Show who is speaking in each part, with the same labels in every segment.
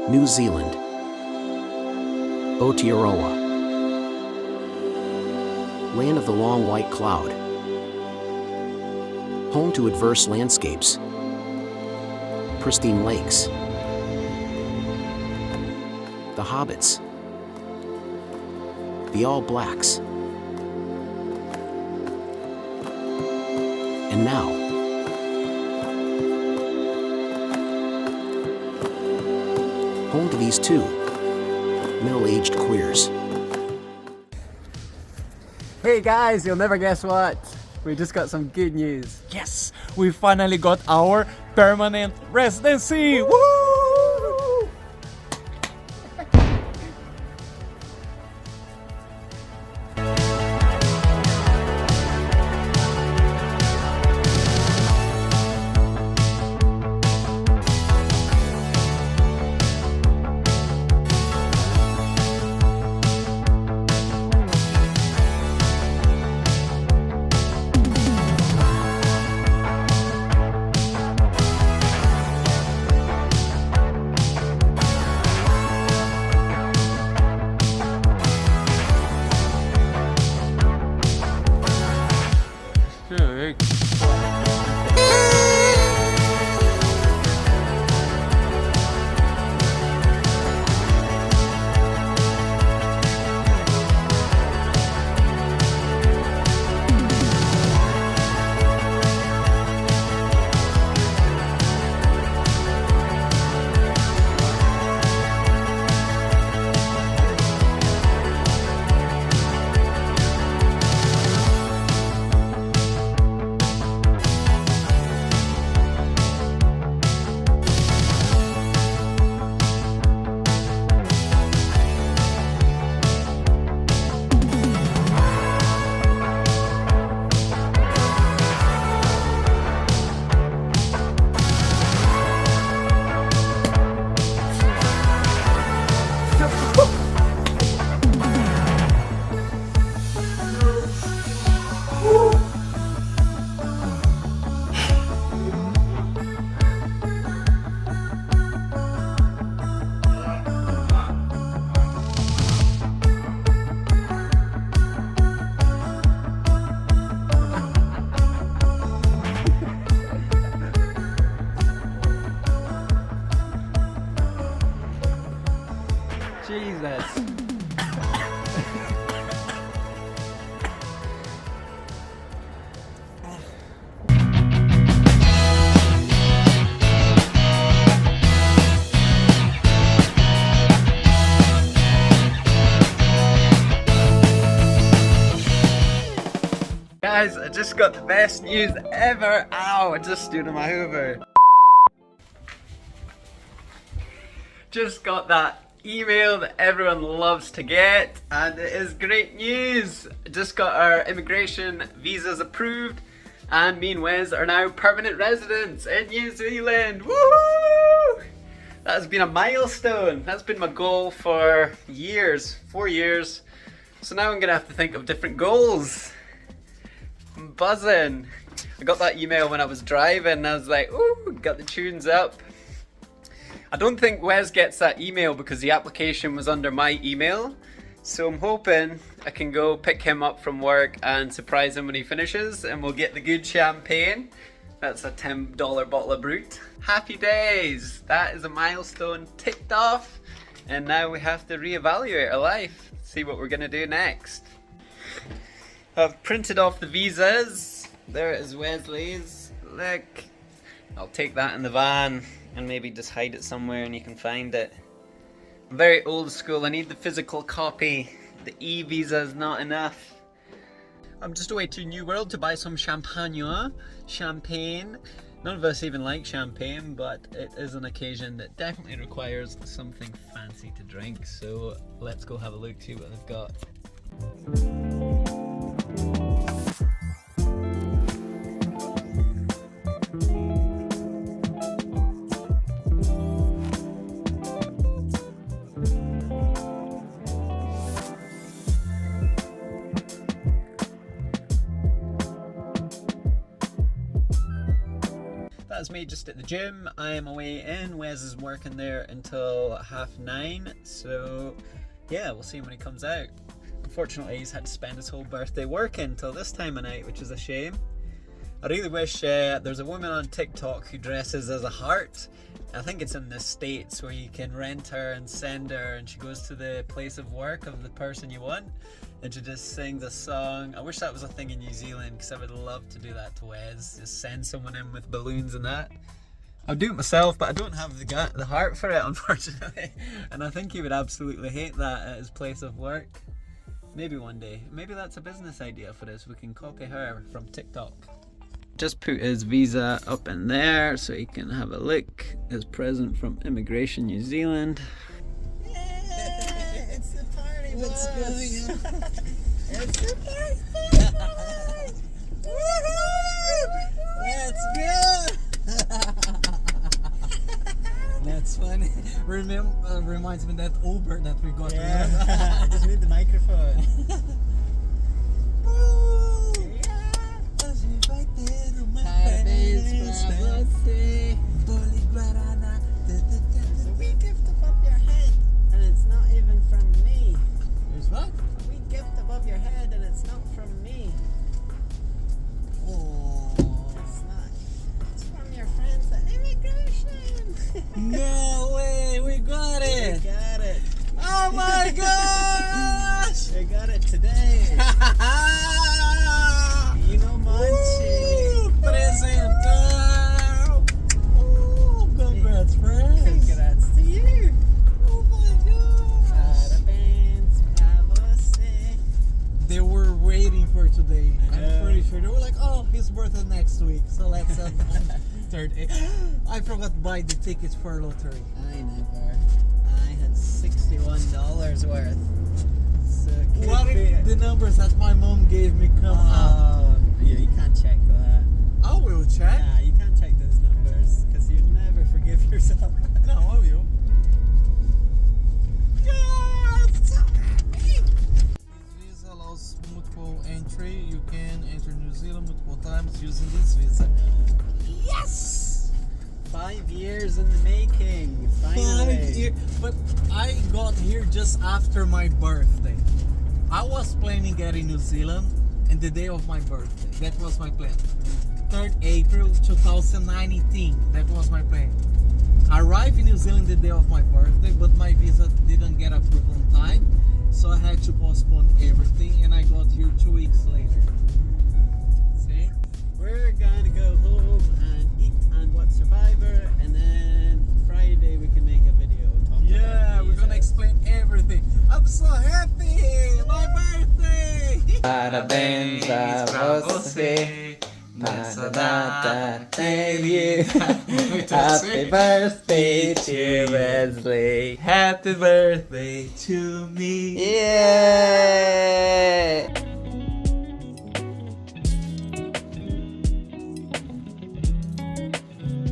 Speaker 1: New Zealand, Aotearoa, land of the long white cloud, home to adverse landscapes, pristine lakes, the Hobbits, the All Blacks, and now, home to these two middle-aged queers.
Speaker 2: Hey guys, you'll never guess what? We just got some good news.
Speaker 3: Yes, we finally got our permanent residency. Woo!
Speaker 2: Jesus. Guys, I just got the best news ever. Ow, I just stood on my Hoover. Just got that email that everyone loves to get, and it is great news. Just got our immigration visas approved, and me and Wes are now permanent residents in New Zealand. Woohoo! That's been a milestone. That's been my goal for years, 4 years. So now I'm gonna have to think of different goals. I'm buzzing. I got that email when I was driving, and I was like, ooh, got the tunes up. I don't think Wes gets that email because the application was under my email. So I'm hoping I can go pick him up from work and surprise him when he finishes, and we'll get the good champagne. That's a $10 bottle of Brut. Happy days! That is a milestone ticked off, and now we have to reevaluate our life, see what we're gonna do next. I've printed off the visas. There is Wesley's. Look. I'll take that in the van and maybe just hide it somewhere and you can find it. I'm very old school. I need the physical copy. The e-visa is not enough. I'm just away to New World to buy some champagne. None of us even like champagne, but it is an occasion that definitely requires something fancy to drink. So let's go have a look, see what they've got. That's me away just at the gym. I am away in. Wes is working there until 9:30. So yeah, we'll see him when he comes out. Unfortunately, he's had to spend his whole birthday working till this time of night, which is a shame. I really wish there's a woman on TikTok who dresses as a heart. I think it's in the States where you can rent her and send her, and she goes to the place of work of the person you want, and she just sings a song. I wish that was a thing in New Zealand, because I would love to do that to Wes. Just send someone in with balloons and that. I'll do it myself, but I don't have the heart for it, unfortunately. And I think he would absolutely hate that at his place of work. Maybe one day. Maybe that's a business idea for us. We can copy her from TikTok. Just put his visa up in there so he can have a look. His present from Immigration New Zealand.
Speaker 4: Yeah, it's the party. What's going on? It's the birthday party. Woohoo! Let's go. That's funny. Reminds me of that Uber that we got. Yeah. I just need the microphone. Parabéns pra você. Boli Guarana. We gift above your head, and it's not even from me. There's what? We gift above your head, and it's not from me. Oh. It's not. It's from your friends at Immigration. No way, we got it. We got it. Oh my gosh. We got it today. You know, Manchi. Presentão. Oh, congrats, friends. Congrats to you. Oh my God. Parabéns pra você. They were waiting for today. I'm pretty sure they were like, oh, his birthday next week, so let's have third. I forgot to buy the tickets for lottery. I never. I had $61 worth. So what if the numbers that my mom gave me come up? Yeah, you can't check that. I will check. Yeah, you can't check those numbers because you never forgive yourself. No, I will. Yes! So happy! This visa allows multiple entry. You can enter New Zealand multiple times using this visa. Yes! 5 years in the making. Finally. 5 years. But I got here just after my birthday. I was planning getting New Zealand and the day of my birthday. That was my plan. 3rd April 2019. That was my plan. I arrived in New Zealand the day of my birthday, but my visa didn't get approved on time, so I had to postpone everything, and I got here 2 weeks later. See? We're gonna go home and eat and watch Survivor, and then Friday we can make a video. Yeah, we're gonna explain everything. I'm so happy! My birthday!
Speaker 2: Parabéns pra você nessa data teve. Happy birthday to Wesley. Happy birthday to me. Yeah!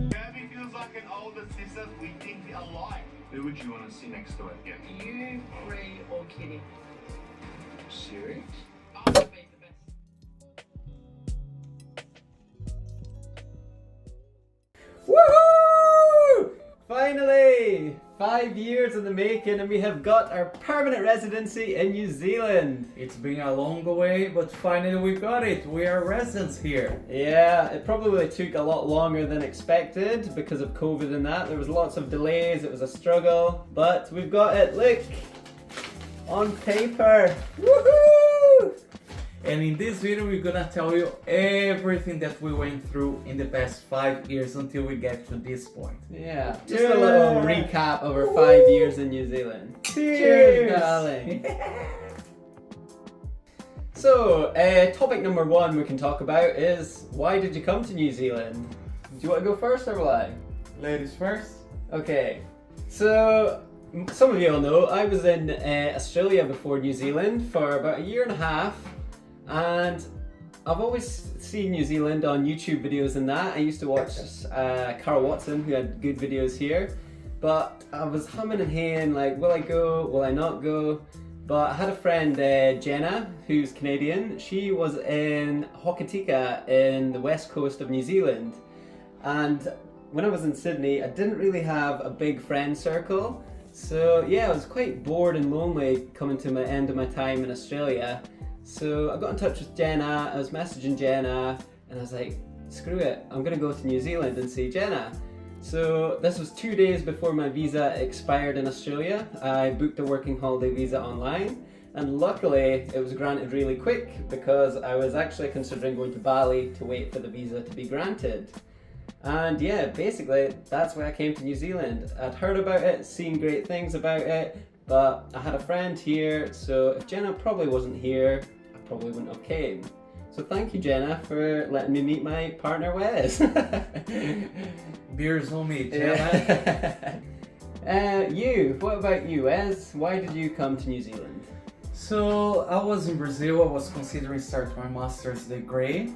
Speaker 5: Gabby feels like an older sister. We think alike. Who would you want to see next door again?
Speaker 6: You, Ray, or Kitty?
Speaker 5: Serious?
Speaker 6: I'll make the best.
Speaker 2: Woohoo! Finally! 5 years in the making, and we have got our permanent residency in New Zealand.
Speaker 3: It's been a long way, but finally we got it. We are residents here.
Speaker 2: Yeah, it probably took a lot longer than expected because of COVID and that. There was lots of delays, it was a struggle, but we've got it, look! On paper! Woohoo!
Speaker 3: And in this video we're gonna tell you everything that we went through in the past 5 years until we get to this point.
Speaker 2: Yeah, just a little recap of our 5 years in New Zealand. Cheers, darling! So, topic number 1 we can talk about is, why did you come to New Zealand? Do you want to go first or will I?
Speaker 3: Ladies first.
Speaker 2: Okay, so some of you all know I was in Australia before New Zealand for about 1.5 years, and I've always seen New Zealand on YouTube videos and that. I used to watch Carl Watson, who had good videos here, but I was humming and haying like, will I go, will I not go? But I had a friend, Jenna, who's Canadian. She was in Hokitika in the west coast of New Zealand, and when I was in Sydney, I didn't really have a big friend circle. So yeah, I was quite bored and lonely coming to my end of my time in Australia. So I got in touch with Jenna, I was messaging Jenna, and I was like, screw it, I'm gonna go to New Zealand and see Jenna. So this was 2 days before my visa expired in Australia. I booked a working holiday visa online, and luckily it was granted really quick because I was actually considering going to Bali to wait for the visa to be granted. And yeah, basically that's why I came to New Zealand. I'd heard about it, seen great things about it, but I had a friend here, so if Jenna probably wasn't here, I probably wouldn't have came. So thank you, Jenna, for letting me meet my partner, Wes.
Speaker 3: Beers on me, Jenna.
Speaker 2: What about you, Wes? Why did you come to New Zealand?
Speaker 3: So I was in Brazil. I was considering start my master's degree.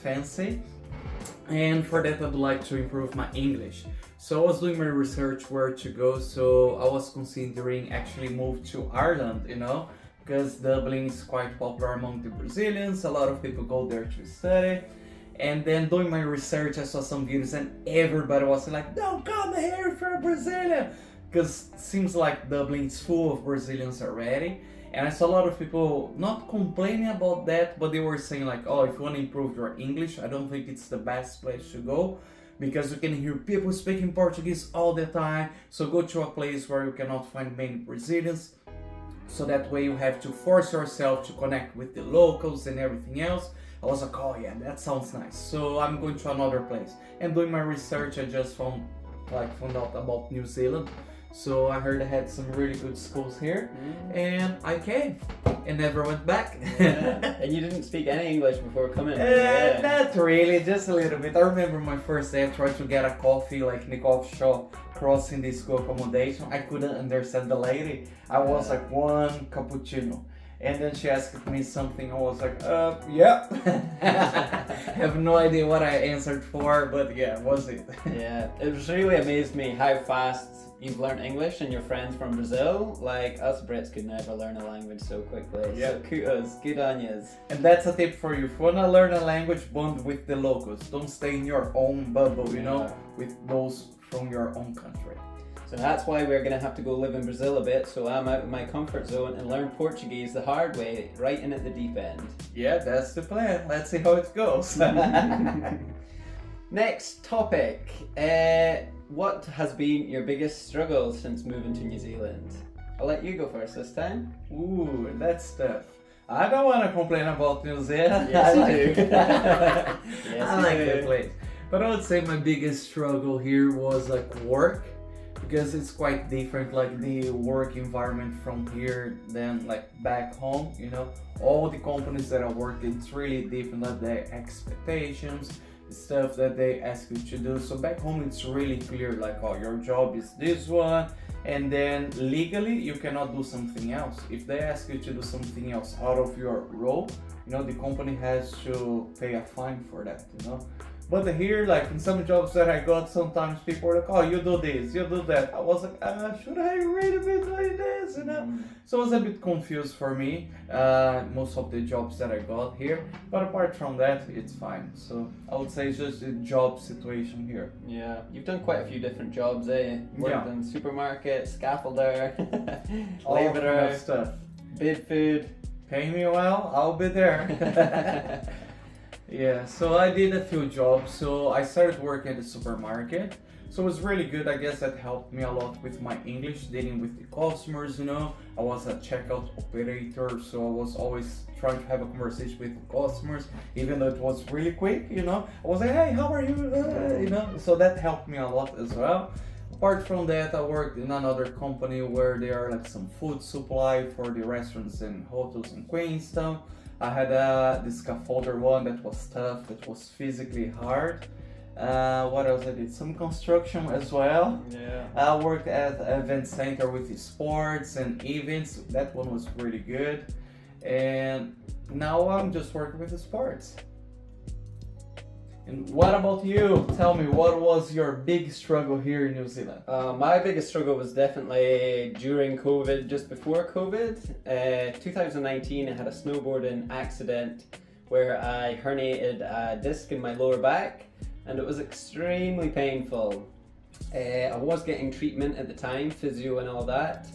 Speaker 3: Fancy. And for that, I'd like to improve my English. So I was doing my research where to go. So I was considering actually move to Ireland, because Dublin is quite popular among the Brazilians. A lot of people go there to study. And then doing my research, I saw some videos and everybody was like, don't come here if you're Brazilian. Because it seems like Dublin is full of Brazilians already. And I saw a lot of people not complaining about that, but they were saying like, oh, if you want to improve your English, I don't think it's the best place to go, because you can hear people speaking Portuguese all the time. So go to a place where you cannot find many Brazilians. So that way you have to force yourself to connect with the locals and everything else. I was like, oh yeah, that sounds nice. So I'm going to another place. And doing my research, I just found out about New Zealand. So I heard I had some really good schools here, and I came and never went back.
Speaker 2: Yeah. And you didn't speak any English before coming?
Speaker 3: Not really, just a little bit. I remember my first day I tried to get a coffee like in the coffee shop crossing the school accommodation. I couldn't understand the lady. I was like, one cappuccino. And then she asked me something. I was like, yeah. Have no idea what I answered for, but yeah, was it.
Speaker 2: Yeah, it was really amazed me how fast you've learned English and your friends from Brazil. Like us Brits could never learn a language so quickly.
Speaker 3: Yeah.
Speaker 2: So kudos, good on yous.
Speaker 3: And that's a tip for you. If you want to learn a language, bond with the locals. Don't stay in your own bubble, with those from your own country.
Speaker 2: So that's why we're going to have to go live in Brazil a bit, so I'm out of my comfort zone and learn Portuguese the hard way, right in at the deep end.
Speaker 3: Yeah, that's the plan. Let's see how it goes.
Speaker 2: Next topic. What has been your biggest struggle since moving to New Zealand? I'll let you go first this time.
Speaker 3: Ooh, that's tough. I don't want to complain about New Zealand.
Speaker 2: Yes,
Speaker 3: I
Speaker 2: you
Speaker 3: like
Speaker 2: do.
Speaker 3: it.
Speaker 2: Yes,
Speaker 3: I
Speaker 2: you
Speaker 3: like
Speaker 2: do.
Speaker 3: the place. But I would say my biggest struggle here was like work, because it's quite different, like the work environment from here than like back home. All the companies that I work, it's really different, like the expectations, the stuff that they ask you to do. So back home it's really clear, like, oh, your job is this one, and then legally you cannot do something else. If they ask you to do something else out of your role, the company has to pay a fine for that. But here, like in some jobs that I got, sometimes people were like, oh, you do this, you do that. I was like, should I really be doing this? So it was a bit confused for me, most of the jobs that I got here. But apart from that, it's fine. So I would say it's just a job situation here.
Speaker 2: Yeah, you've done quite a few different jobs, eh? Worked in supermarket, scaffolder,
Speaker 3: All kind
Speaker 2: labourer,
Speaker 3: of stuff.
Speaker 2: bid food.
Speaker 3: Pay me well, I'll be there. Yeah, so I did a few jobs. So I started working at the supermarket. So it was really good. I guess that helped me a lot with my English, dealing with the customers, I was a checkout operator, so I was always trying to have a conversation with the customers, even though it was really quick, I was like, hey, how are you? So that helped me a lot as well. Apart from that, I worked in another company where there are like some food supply for the restaurants and hotels in Queenstown. I had this scaffolder one that was tough, that was physically hard. What else I did? Some construction as well.
Speaker 2: Yeah.
Speaker 3: I worked at an event center with the sports and events. That one was really good. And now I'm just working with the sports. And what about you? Tell me, what was your big struggle here in New Zealand?
Speaker 2: My biggest struggle was definitely during COVID, just before COVID. 2019, I had a snowboarding accident where I herniated a disc in my lower back. and it was extremely painful. I was getting treatment at the time, physio and all that.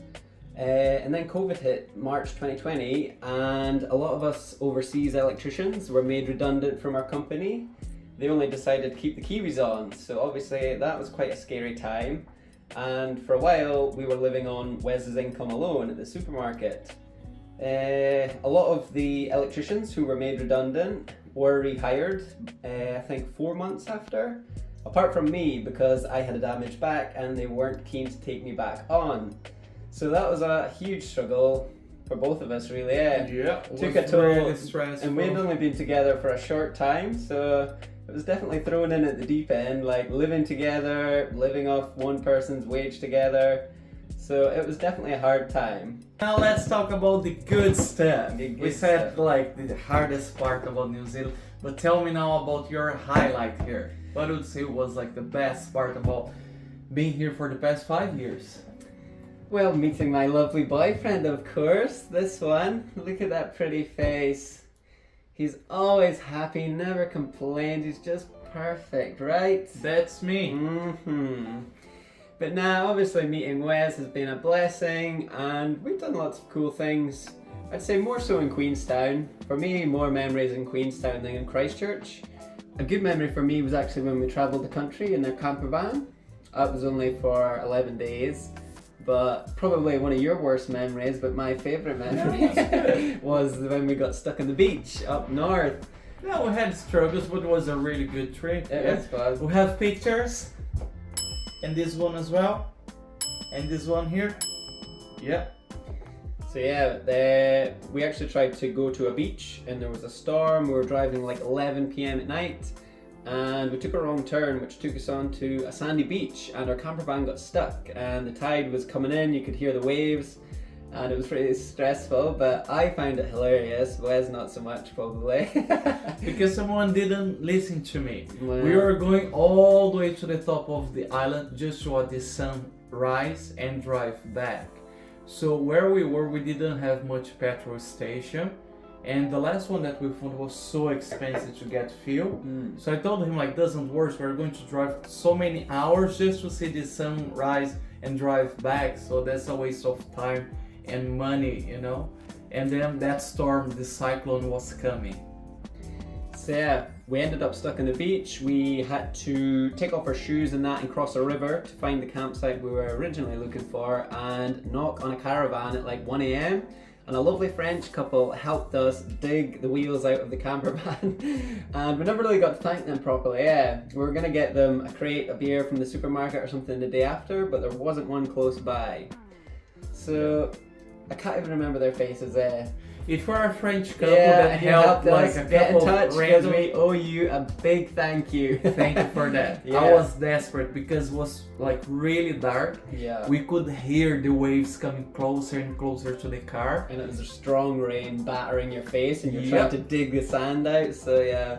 Speaker 2: And then COVID hit March 2020, and a lot of us overseas electricians were made redundant from our company. They only decided to keep the Kiwis on, so obviously that was quite a scary time. And for a while, we were living on Wess's income alone at the supermarket. A lot of the electricians who were made redundant were rehired, I think 4 months after. Apart from me, because I had a damaged back and they weren't keen to take me back on. So that was a huge struggle for both of us, really.
Speaker 3: Yeah,
Speaker 2: Took a toll,
Speaker 3: really stressful.
Speaker 2: and we'd only been together for a short time, so it was definitely thrown in at the deep end, like living together, living off one person's wage together. So it was definitely a hard time.
Speaker 3: Now let's talk about the good stuff.
Speaker 2: The good
Speaker 3: We said
Speaker 2: stuff.
Speaker 3: like the hardest part about New Zealand, but tell me now about your highlight here. What would you say was like the best part about being here for the past 5 years?
Speaker 2: Well, meeting my lovely boyfriend, of course. This one. Look at that pretty face. He's always happy, never complains. He's just perfect, right?
Speaker 3: That's me.
Speaker 2: But now, obviously, meeting Wes has been a blessing, and we've done lots of cool things. I'd say more so in Queenstown. For me, more memories in Queenstown than in Christchurch. A good memory for me was actually when we travelled the country in their camper van. That was only for 11 days. But probably one of your worst memories, but my favourite memory was when we got stuck on the beach up north.
Speaker 3: Yeah, we had struggles, but it was a really good trip.
Speaker 2: It was fun.
Speaker 3: We have pictures, and this one as well, and this one here. Yeah.
Speaker 2: So yeah, we actually tried to go to a beach and there was a storm. We were driving like 11 p.m. at night and we took a wrong turn which took us onto a sandy beach and our camper van got stuck and the tide was coming in, you could hear the waves and it was pretty stressful, but I found it hilarious. Wes not so much probably.
Speaker 3: Because someone didn't listen to me.
Speaker 2: Wow.
Speaker 3: We were going all the way to the top of the island just to watch the sun rise and drive back. So where we were, we didn't have much petrol station, and the last one that we found was so expensive to get fuel. So I told him like, doesn't work, we're going to drive so many hours just to see the sun rise and drive back, so that's a waste of time and money, you know. And then that storm, the cyclone was coming.
Speaker 2: So yeah, we ended up stuck on the beach. We had to take off our shoes and that and cross a river to find the campsite we were originally looking for and knock on a caravan at like 1 a.m. And a lovely French couple helped us dig the wheels out of the camper van and we never really got to thank them properly. Yeah, we were gonna get them a crate of beer from the supermarket or something the day after, but there wasn't one close by. So I can't even remember their faces there.
Speaker 3: If we're a French couple
Speaker 2: Yeah,
Speaker 3: that
Speaker 2: you
Speaker 3: helped like
Speaker 2: us
Speaker 3: a
Speaker 2: get in
Speaker 3: couple
Speaker 2: touch
Speaker 3: of
Speaker 2: because
Speaker 3: random,
Speaker 2: we owe you a big thank you.
Speaker 3: thank you for that.
Speaker 2: Yeah.
Speaker 3: I was desperate because it was like really dark.
Speaker 2: Yeah.
Speaker 3: We could hear the waves coming closer and closer to the car.
Speaker 2: And it was a strong rain battering your face and you're
Speaker 3: Yep.
Speaker 2: trying to dig the sand out, so yeah.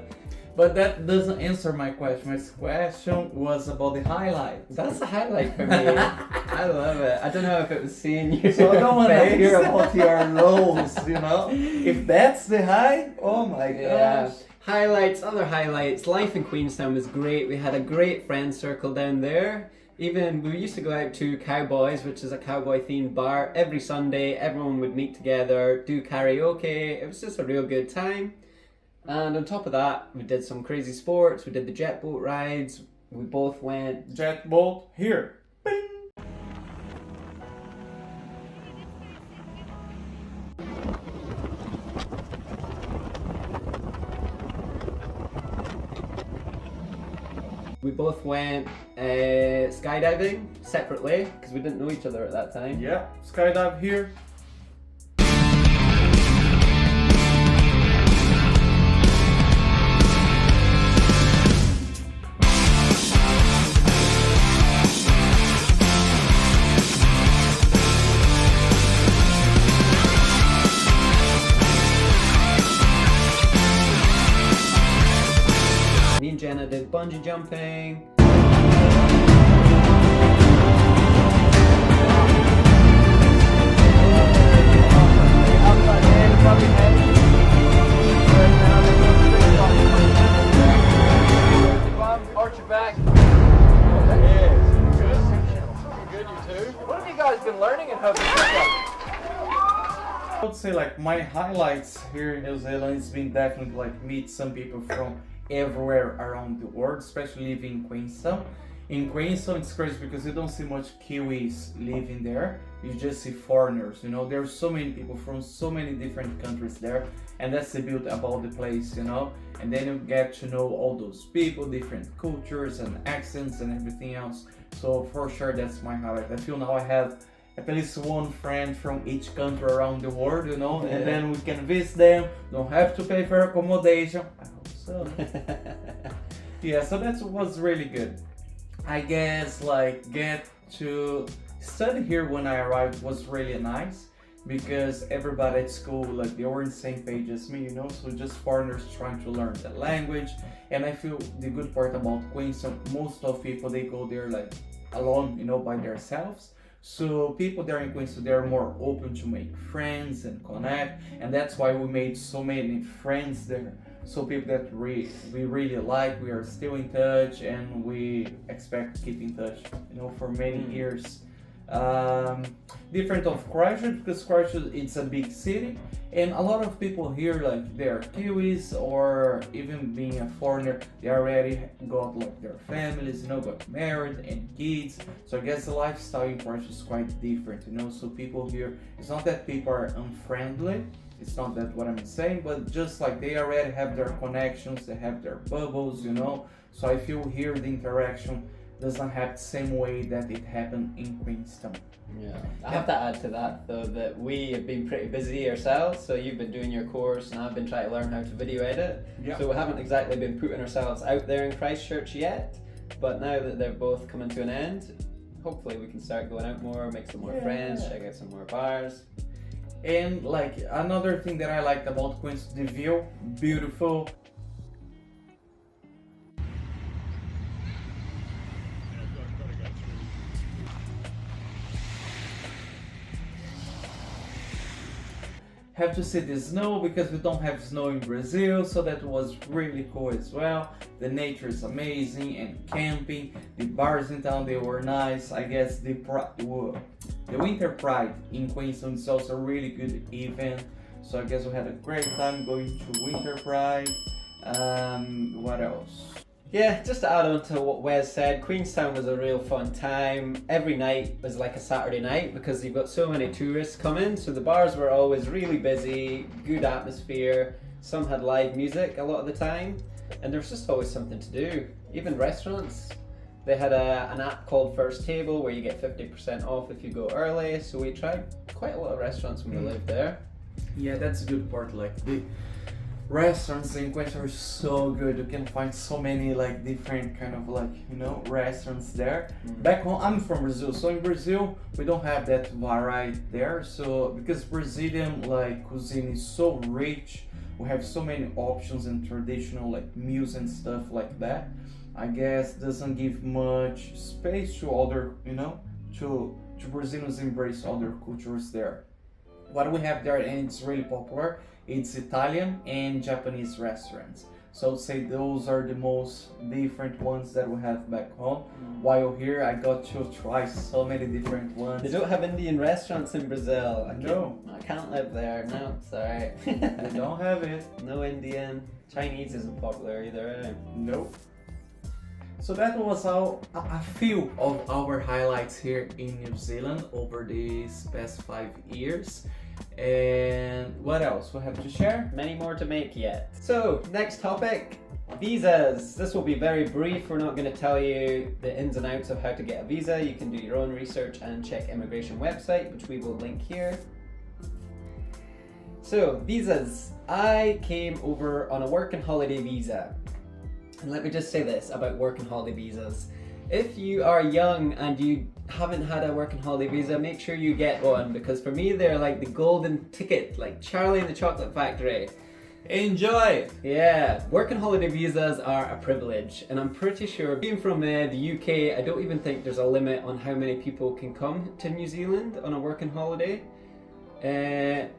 Speaker 3: But that doesn't answer my question. My question was about the highlights.
Speaker 2: That's a highlight for me. I love it. I don't know if it was seeing you.
Speaker 3: So I don't want to
Speaker 2: face.
Speaker 3: hear about your lows, you know? If that's the high, oh my
Speaker 2: Yeah.
Speaker 3: gosh.
Speaker 2: Highlights, other highlights. Life in Queenstown was great. We had a great friend circle down there. Even we used to go out to Cowboys, which is a cowboy themed bar. Every Sunday, everyone would meet together, do karaoke. It was just a real good time. And on top of that, we did some crazy sports. We did the jet boat rides. We both went.
Speaker 3: Jet boat here.
Speaker 2: We both went skydiving separately because we didn't know each other at that time.
Speaker 3: Yeah, skydive here.
Speaker 2: Me and Jenna did bungee jumping. What have you guys been learning and how have you picked
Speaker 3: I would say like my highlights here in New Zealand has been definitely like meet some people from everywhere around the world, especially living in Queenstown. In Queenstown it's crazy because you don't see much Kiwis living there, you just see foreigners, you know, there's so many people from so many different countries there, and that's the beauty about the place, you know, and then you get to know all those people, different cultures and accents and everything else. So for sure that's my highlight. I feel now I have at least one friend from each country around the world, you know, and then we can visit them, don't have to pay for accommodation. I hope so. Yeah, so that was really good. I guess like get to study here when I arrived was really nice because everybody at school, like they were in the same page as me, you know, so just foreigners trying to learn the language. And I feel the good part about Queenstown, most of people, they go there like alone, you know, by themselves. So people there in Queenstown, they're more open to make friends and connect, and that's why we made so many friends there. So people that we really like, we are still in touch, and we expect to keep in touch, you know, for many years. Different of Christchurch, because Christchurch it's a big city, and a lot of people here like they're Kiwis, or even being a foreigner, they already got like their families, you know, got married and kids. So I guess the lifestyle in Christchurch is quite different, you know. So people here, it's not that people are unfriendly. It's not that what I'm saying, but just like they already have their connections, they have their bubbles, you know. So I feel here the interaction doesn't have the same way that it happened in Queenstown.
Speaker 2: Yeah, I have to add to that though that we have been pretty busy ourselves. So you've been doing your course and I've been trying to learn how to video edit.
Speaker 3: Yeah.
Speaker 2: So we haven't exactly been putting ourselves out there in Christchurch yet. But now that they're both coming to an end, hopefully we can start going out more, make some more friends, check out some more bars.
Speaker 3: And like another thing that I liked about Queenstown, the view, beautiful. Have to see the snow because we don't have snow in Brazil, so that was really cool as well. The nature is amazing, and camping, the bars in town, they were nice. I guess the Winter Pride in Queenstown is also a really good event, so I guess we had a great time going to Winter Pride. What else?
Speaker 2: Yeah, just to add on to what Wes said, Queenstown was a real fun time. Every night was like a Saturday night because you've got so many tourists coming, so the bars were always really busy, good atmosphere. Some had live music a lot of the time, and there was just always something to do. Even restaurants, they had an app called First Table where you get 50% off if you go early, so we tried quite a lot of restaurants when we lived there.
Speaker 3: Yeah, that's a good part. Like the restaurants in Queenstown are so good. You can find so many like different kind of like, you know, restaurants there. Back home, I'm from Brazil, so in Brazil we don't have that variety there. So because Brazilian like cuisine is so rich, we have so many options and traditional like meals and stuff like that. I guess doesn't give much space to other, you know, to Brazilians embrace other cultures there. What we have there, and it's really popular, it's Italian and Japanese restaurants. So I'd say those are the most different ones that we have back home. While here I got to try so many different ones.
Speaker 2: They don't have Indian restaurants in Brazil. I can't live there. No, it's alright.
Speaker 3: They don't have it.
Speaker 2: No Indian. Chinese isn't popular either, eh?
Speaker 3: Nope. So that was a few of our highlights here in New Zealand over these past 5 years. And what else we have to share?
Speaker 2: Many more to make yet. So, next topic, visas. This will be very brief. We're not going to tell you the ins and outs of how to get a visa. You can do your own research and check immigration website, which we will link here. So, visas. I came over on a work and holiday visa. And let me just say this about work and holiday visas. If you are young and you haven't had a work and holiday visa, make sure you get one, because for me they're like the golden ticket, like Charlie and the Chocolate Factory.
Speaker 3: Enjoy!
Speaker 2: Yeah, work and holiday visas are a privilege, and I'm pretty sure, being from the UK, I don't even think there's a limit on how many people can come to New Zealand on a work and holiday.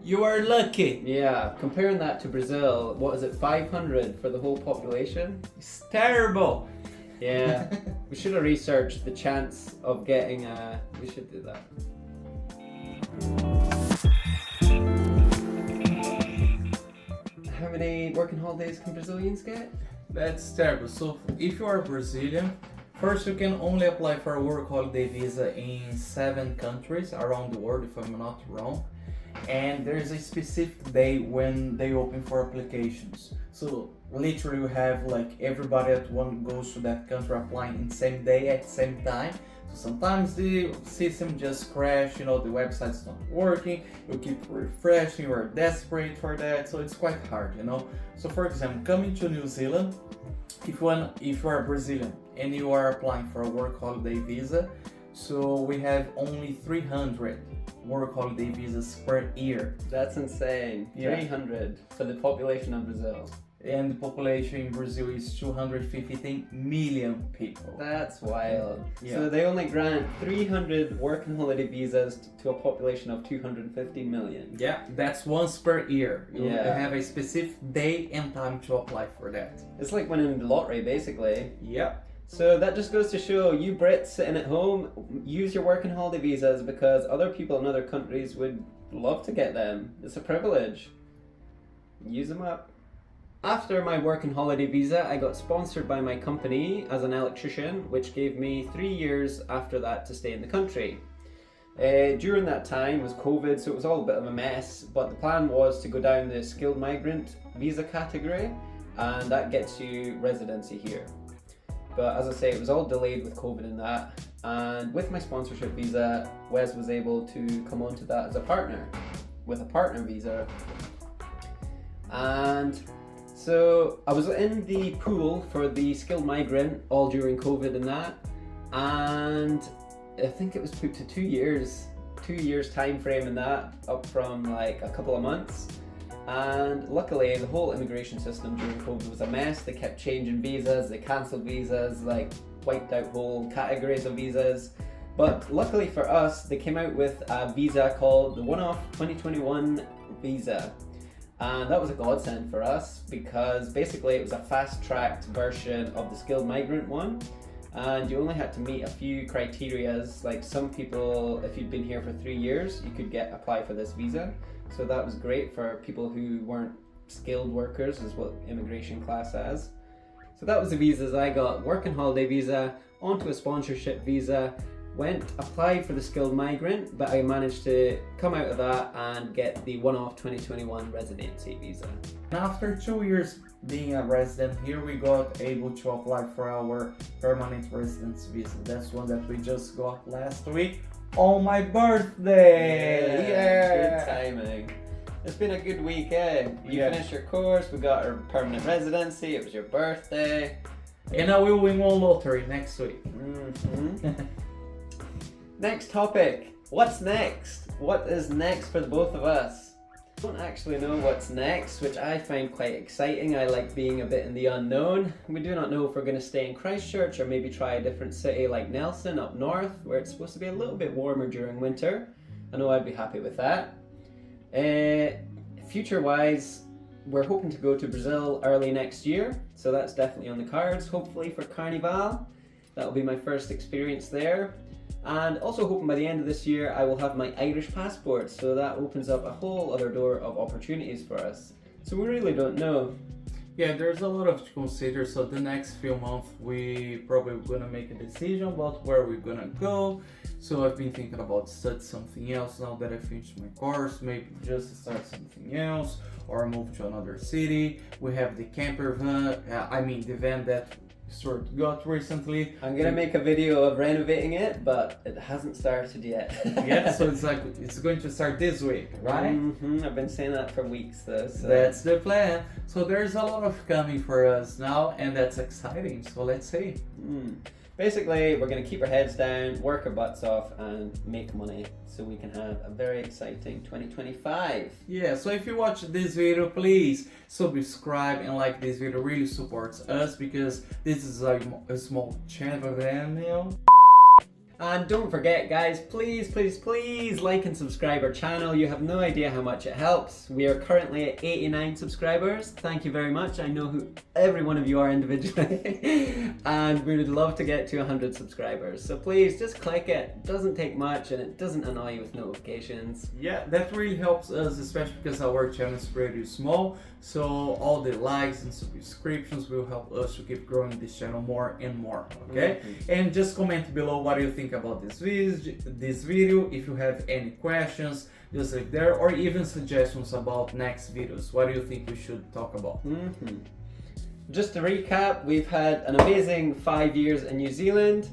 Speaker 3: You are lucky.
Speaker 2: Yeah, comparing that to Brazil, what is it, 500 for the whole population?
Speaker 3: It's terrible.
Speaker 2: Yeah, we should have researched the chance of getting we should do that. How many working holidays can Brazilians get?
Speaker 3: That's terrible. So if you are Brazilian, first you can only apply for a work holiday visa in 7 countries around the world, if I'm not wrong. And there's a specific day when they open for applications. So literally you have like everybody at one goes to that country applying in the same day at the same time. So sometimes the system just crash, you know, the website's not working, you keep refreshing, you're desperate for that, so it's quite hard, you know. So for example, coming to New Zealand, if you are Brazilian and you are applying for a work holiday visa, so we have only 300 work holiday visas per year.
Speaker 2: That's insane.
Speaker 3: Yeah.
Speaker 2: 300 for the population of Brazil.
Speaker 3: And the population in Brazil is 215 million people.
Speaker 2: That's wild.
Speaker 3: Yeah.
Speaker 2: So they only grant 300 working holiday visas to a population of 250 million.
Speaker 3: Yeah, that's once per year. You
Speaker 2: Yeah.
Speaker 3: have a specific day and time to apply for that.
Speaker 2: It's like winning the lottery, basically.
Speaker 3: Yeah.
Speaker 2: So that just goes to show you Brits sitting at home, use your working holiday visas because other people in other countries would love to get them. It's a privilege. Use them up. After my working holiday visa, I got sponsored by my company as an electrician, which gave me 3 years after that to stay in the country. During that time was COVID, so it was all a bit of a mess, but the plan was to go down the skilled migrant visa category, and that gets you residency here. But as I say, it was all delayed with COVID and that, and with my sponsorship visa, Wes was able to come onto that as a partner, with a partner visa. And so I was in the pool for the skilled migrant all during COVID and that, and I think it was put to 2 years time frame in that, up from like a couple of months. And luckily the whole immigration system during COVID was a mess. They kept changing visas, they cancelled visas, like wiped out whole categories of visas. But luckily for us, they came out with a visa called the One-Off 2021 visa. And that was a godsend for us because basically it was a fast-tracked version of the skilled migrant one. And you only had to meet a few criterias, like some people, if you'd been here for 3 years, you could apply for this visa. So that was great for people who weren't skilled workers, is what immigration class has. So that was the visas I got: working holiday visa, onto a sponsorship visa, applied for the skilled migrant, but I managed to come out of that and get the One-Off 2021 residency visa.
Speaker 3: After 2 years being a resident here, we got able to apply for our permanent residence visa. That's one that we just got last week on my birthday.
Speaker 2: Good timing. It's been a good week, eh? You
Speaker 3: Yeah.
Speaker 2: finished your course, we got our permanent residency, it was your birthday.
Speaker 3: And I will win one lottery next week.
Speaker 2: Next topic. What's next? What is next for the both of us? I don't actually know what's next, which I find quite exciting. I like being a bit in the unknown. We do not know if we're going to stay in Christchurch or maybe try a different city like Nelson up north, where it's supposed to be a little bit warmer during winter. I know I'd be happy with that. Future-wise, we're hoping to go to Brazil early next year, so that's definitely on the cards, hopefully for Carnival. That'll be my first experience there. And also hoping by the end of this year I will have my Irish passport, so that opens up a whole other door of opportunities for us. So we really don't know.
Speaker 3: Yeah, there's a lot of to consider. So the next few months we probably gonna make a decision about where we're gonna go. So I've been thinking about study something else now that I finished my course, maybe just start something else or move to another city. We have the camper van, the van that Stuart got recently.
Speaker 2: I'm gonna make a video of renovating it, but it hasn't started yet.
Speaker 3: Yeah, so it's going to start this week, right?
Speaker 2: I've been saying that for weeks though. So.
Speaker 3: That's the plan. So there's a lot of coming for us now, and that's exciting. So let's see.
Speaker 2: Basically, we're going to keep our heads down, work our butts off, and make money so we can have a very exciting 2025.
Speaker 3: Yeah, so if you watch this video, please subscribe and like this video. Really supports us because this is a small channel, and
Speaker 2: And don't forget, guys, please, please, please like and subscribe our channel. You have no idea how much it helps. We are currently at 89 subscribers. Thank you very much. I know who every one of you are individually. And we would love to get to 100 subscribers. So please, just click it. It doesn't take much and it doesn't annoy you with notifications.
Speaker 3: Yeah, that really helps us, especially because our channel is pretty small. So all the likes and subscriptions will help us to keep growing this channel more and more, okay? And just comment below what you think about this video. If you have any questions, just like there, or even suggestions about next videos. What do you think we should talk about?
Speaker 2: Just to recap, we've had an amazing 5 years in New Zealand.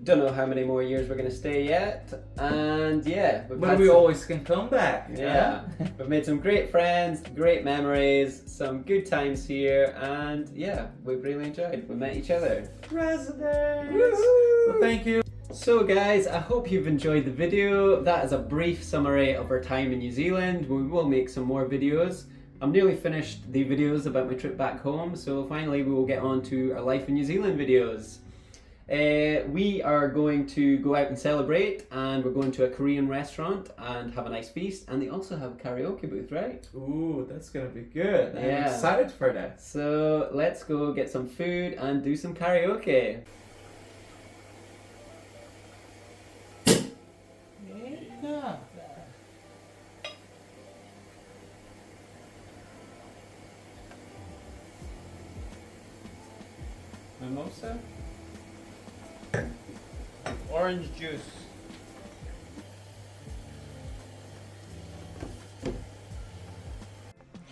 Speaker 2: Don't know how many more years we're going to stay yet, and yeah,
Speaker 3: But we always can come back.
Speaker 2: Yeah, we've made some great friends, great memories, some good times here, and yeah, we've really enjoyed. We met each other.
Speaker 3: Residence!
Speaker 2: Woohoo!
Speaker 3: So thank you.
Speaker 2: So guys, I hope you've enjoyed the video. That is a brief summary of our time in New Zealand. We will make some more videos. I'm nearly finished the videos about my trip back home, so finally we will get on to our life in New Zealand videos. We are going to go out and celebrate, and we're going to a Korean restaurant and have a nice feast, and they also have a karaoke booth, right?
Speaker 3: Ooh, that's gonna be good. I'm
Speaker 2: Yeah.
Speaker 3: excited for that.
Speaker 2: So let's go get some food and do some karaoke.
Speaker 3: Yeah.
Speaker 2: Mimosa? Orange juice.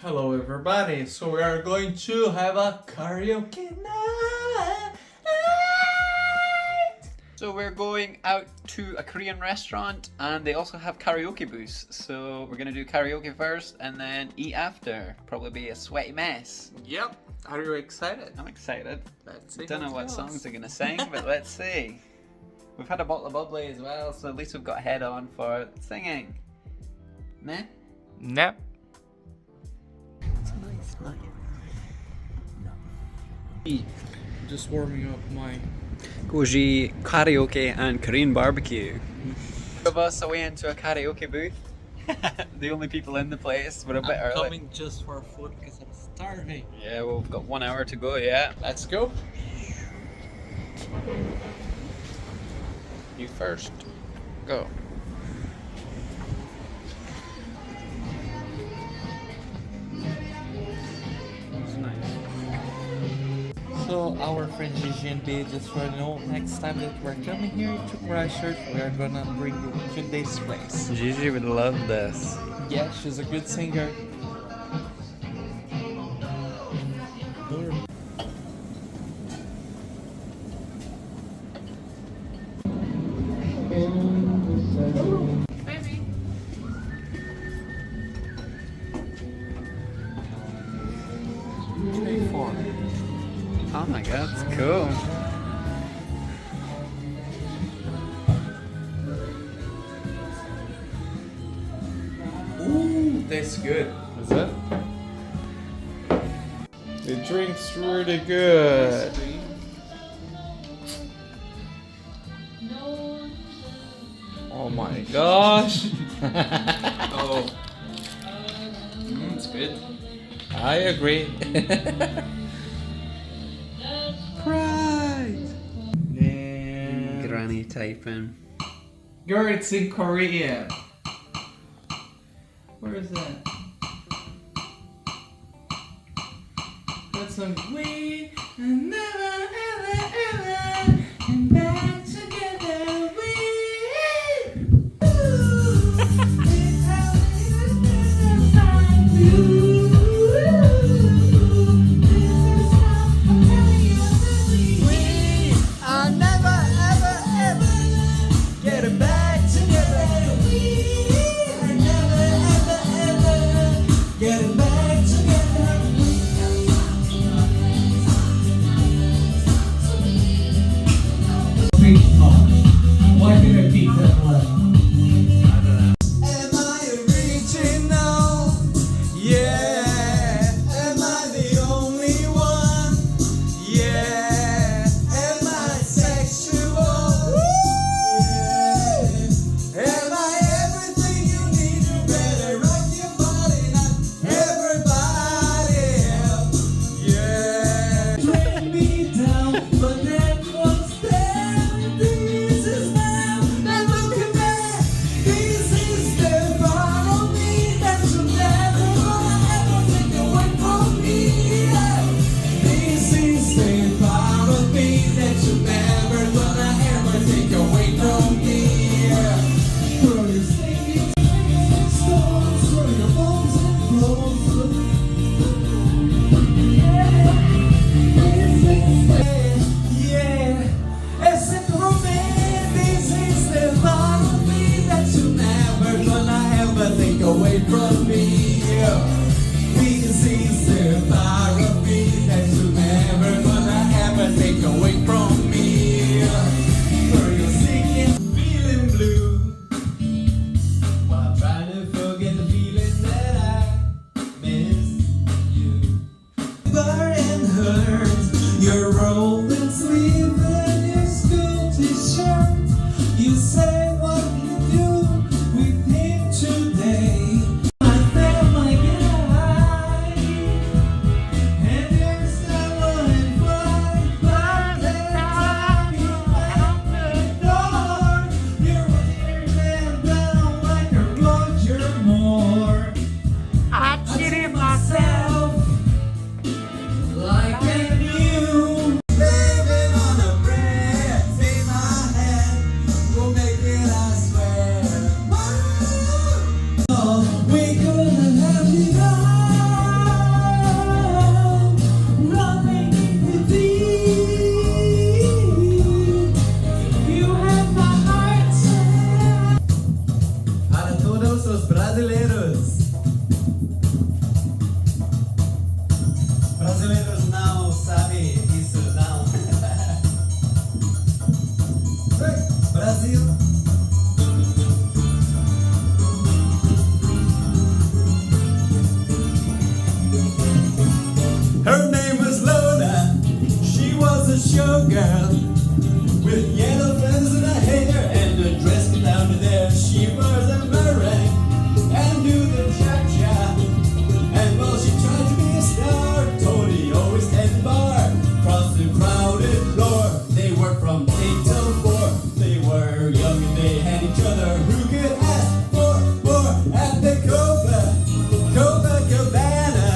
Speaker 3: Hello everybody, so we are going to have a karaoke night.
Speaker 2: So we're going out to a Korean restaurant, and they also have karaoke booths. So we're gonna do karaoke first and then eat after. Probably be a sweaty mess.
Speaker 3: Yep. Are you excited?
Speaker 2: I'm excited.
Speaker 3: Let's see.
Speaker 2: Don't know what songs they're gonna sing, but let's see. We've had a bottle of bubbly as well, so at least we've got a head on for singing. Meh?
Speaker 3: No.
Speaker 2: It's nice.
Speaker 3: Just warming up my...
Speaker 2: Goji karaoke and Korean barbecue. Of us away into a karaoke booth. The only people in the place. We're a bit early.
Speaker 4: Coming just for food because I'm starving.
Speaker 2: Yeah, well, we've got 1 hour to go. Yeah,
Speaker 3: Let's go.
Speaker 2: you first. Go. That's nice.
Speaker 4: So our friend Gigi and B, just so you know, next time that we're coming here to Christchurch, we are gonna bring you to this place.
Speaker 2: Gigi would love this.
Speaker 4: Yeah, she's a good singer.
Speaker 6: Baby.
Speaker 4: 3-4.
Speaker 2: Oh my god, that's cool.
Speaker 3: Ooh, that's good.
Speaker 4: Is it? The drink's really good. Oh my gosh.
Speaker 2: Oh. It's good.
Speaker 4: I agree. Pride. Yeah.
Speaker 2: Granny typing.
Speaker 3: Girl, it's in Korean. Where is that? That song. We are never ever ever and back together.
Speaker 7: girl with yellow feathers in her hair and a dress down to there. She wears a meringue and do the cha-cha. And while she tried to be a star, Tony always had the bar. Across the crowded floor, they worked from 8 till 4. They were young and they had each other. Who could ask for more at the Copacabana,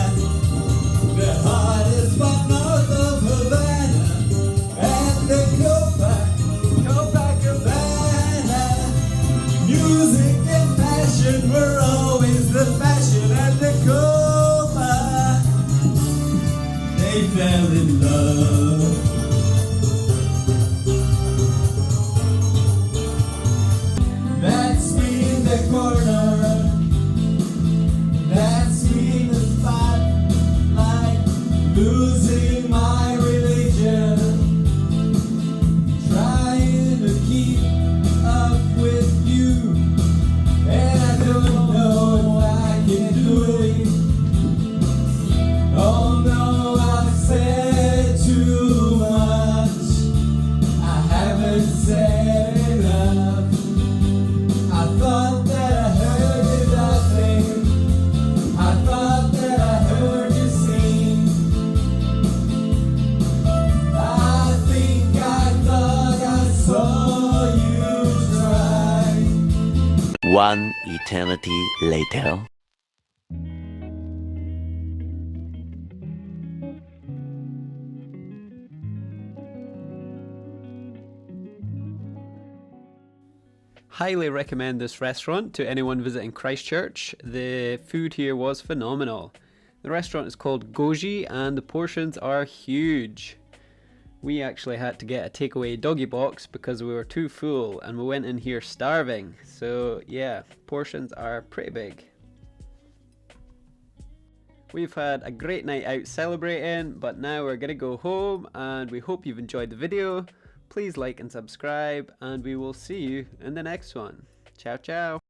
Speaker 7: the hottest spot north of Havana? At the Copacabana, music and fashion were always the fashion at the Copa. They fell in love. That's me in the corner. That's me in the spotlight, losing my religion, trying to keep up with you, and I don't know if I can do it. Oh no, I've said too much. I haven't said enough. I thought that I heard you laughing. I thought that I heard you sing. I think I thought I saw you try.
Speaker 8: One eternity later.
Speaker 2: Highly recommend this restaurant to anyone visiting Christchurch. The food here was phenomenal. The restaurant is called Goji and the portions are huge. We actually had to get a takeaway doggy box because we were too full and we went in here starving. So yeah, portions are pretty big. We've had a great night out celebrating, but now we're gonna go home, and we hope you've enjoyed the video. Please like and subscribe, and we will see you in the next one. Ciao, ciao.